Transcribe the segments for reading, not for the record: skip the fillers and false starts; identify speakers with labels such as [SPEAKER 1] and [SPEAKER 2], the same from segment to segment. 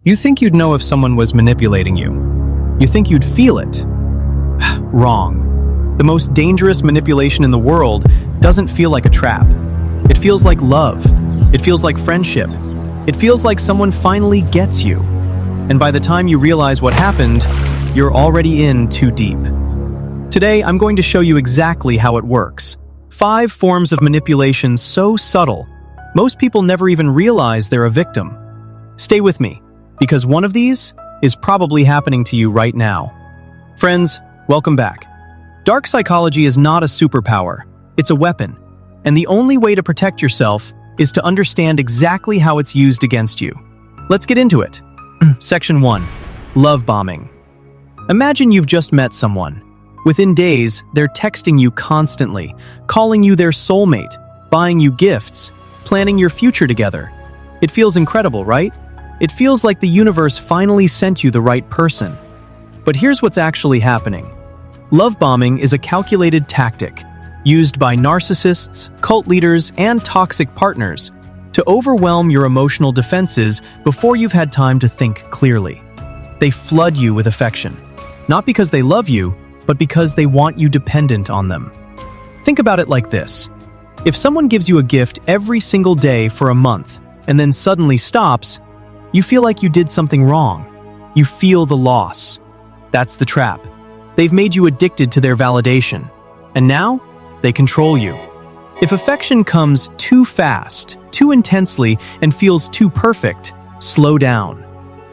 [SPEAKER 1] You think you'd know if someone was manipulating you. You think you'd feel it. Wrong. The most dangerous manipulation in the world doesn't feel like a trap. It feels like love. It feels like friendship. It feels like someone finally gets you. And by the time you realize what happened, you're already in too deep. Today, I'm going to show you exactly how it works. 5 forms of manipulation so subtle, most people never even realize they're a victim. Stay with me, because one of these is probably happening to you right now. Friends, welcome back. Dark psychology is not a superpower, it's a weapon. And the only way to protect yourself is to understand exactly how it's used against you. Let's get into it. Section 1. Love bombing. Imagine you've just met someone. Within days, they're texting you constantly, calling you their soulmate, buying you gifts, planning your future together. It feels incredible, right? It feels like the universe finally sent you the right person. But here's what's actually happening. Love bombing is a calculated tactic used by narcissists, cult leaders, and toxic partners to overwhelm your emotional defenses before you've had time to think clearly. They flood you with affection, not because they love you, but because they want you dependent on them. Think about it like this. If someone gives you a gift every single day for a month and then suddenly stops, you feel like you did something wrong. You feel the loss. That's the trap. They've made you addicted to their validation. And now, they control you. If affection comes too fast, too intensely, and feels too perfect, slow down.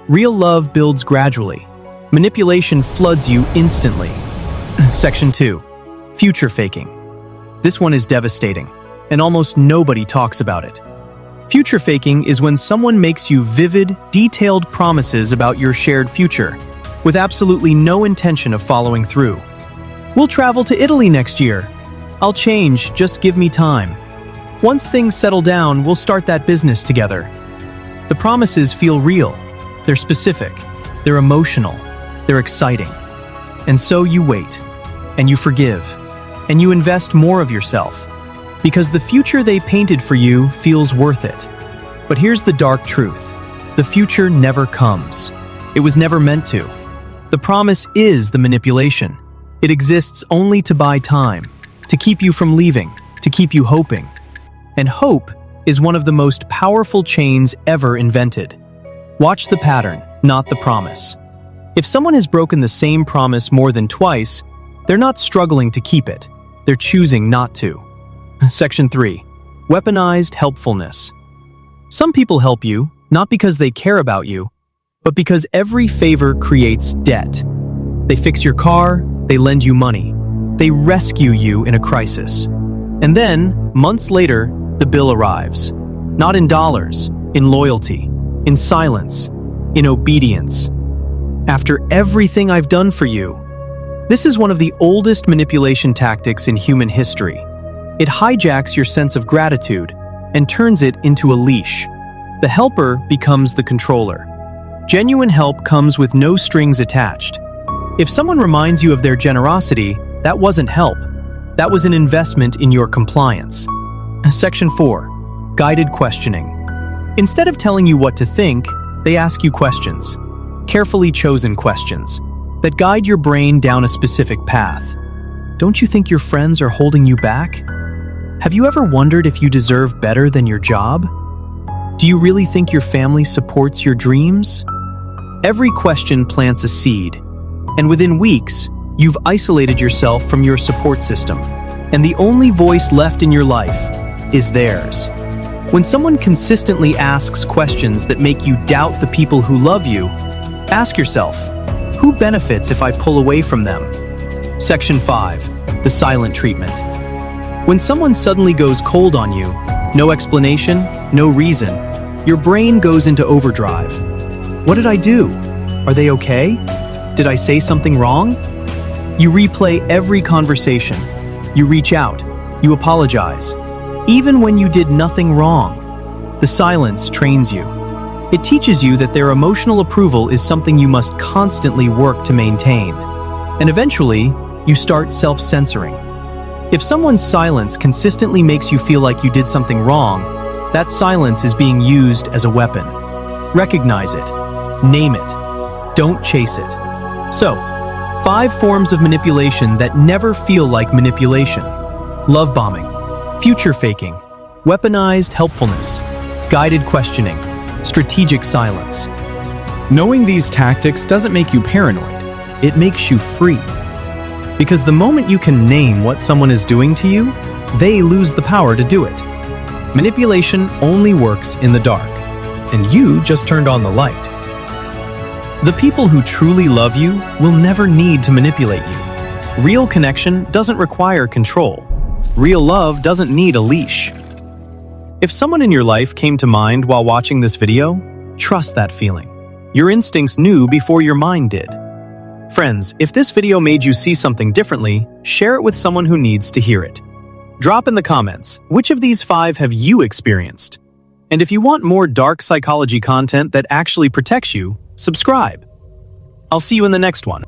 [SPEAKER 1] Real love builds gradually. Manipulation floods you instantly. Section 2. Future faking. This one is devastating, and almost nobody talks about it. Future faking is when someone makes you vivid, detailed promises about your shared future, with absolutely no intention of following through. We'll travel to Italy next year. I'll change, just give me time. Once things settle down, we'll start that business together. The promises feel real. They're specific. They're emotional. They're exciting. And so you wait. And you forgive, and you invest more of yourself, because the future they painted for you feels worth it. But here's the dark truth. The future never comes. It was never meant to. The promise is the manipulation. It exists only to buy time, to keep you from leaving, to keep you hoping. And hope is one of the most powerful chains ever invented. Watch the pattern, not the promise. If someone has broken the same promise more than twice, they're not struggling to keep it. They're choosing not to. Section 3. Weaponized helpfulness. Some people help you, not because they care about you, but because every favor creates debt. They fix your car, they lend you money, they rescue you in a crisis. And then, months later, the bill arrives. Not in dollars, in loyalty, in silence, in obedience. After everything I've done for you. This is one of the oldest manipulation tactics in human history. It hijacks your sense of gratitude and turns it into a leash. The helper becomes the controller. Genuine help comes with no strings attached. If someone reminds you of their generosity, that wasn't help. That was an investment in your compliance. Section 4. Guided questioning. Instead of telling you what to think, they ask you questions. Carefully chosen questions that guide your brain down a specific path. Don't you think your friends are holding you back? Have you ever wondered if you deserve better than your job? Do you really think your family supports your dreams? Every question plants a seed, and within weeks, you've isolated yourself from your support system, and the only voice left in your life is theirs. When someone consistently asks questions that make you doubt the people who love you, ask yourself, who benefits if I pull away from them? Section 5. The silent treatment. When someone suddenly goes cold on you, no explanation, no reason, your brain goes into overdrive. What did I do? Are they okay? Did I say something wrong? You replay every conversation. You reach out. You apologize. Even when you did nothing wrong. The silence trains you. It teaches you that their emotional approval is something you must constantly work to maintain. And eventually, you start self-censoring. If someone's silence consistently makes you feel like you did something wrong, that silence is being used as a weapon. Recognize it. Name it. Don't chase it. So, 5 forms of manipulation that never feel like manipulation. Love bombing, future faking, weaponized helpfulness, guided questioning, strategic silence. Knowing these tactics doesn't make you paranoid. It makes you free. Because the moment you can name what someone is doing to you, they lose the power to do it. Manipulation only works in the dark, and you just turned on the light. The people who truly love you will never need to manipulate you. Real connection doesn't require control. Real love doesn't need a leash. If someone in your life came to mind while watching this video, trust that feeling. Your instincts knew before your mind did. Friends, if this video made you see something differently, share it with someone who needs to hear it. Drop in the comments, which of these 5 have you experienced? And if you want more dark psychology content that actually protects you, subscribe. I'll see you in the next one.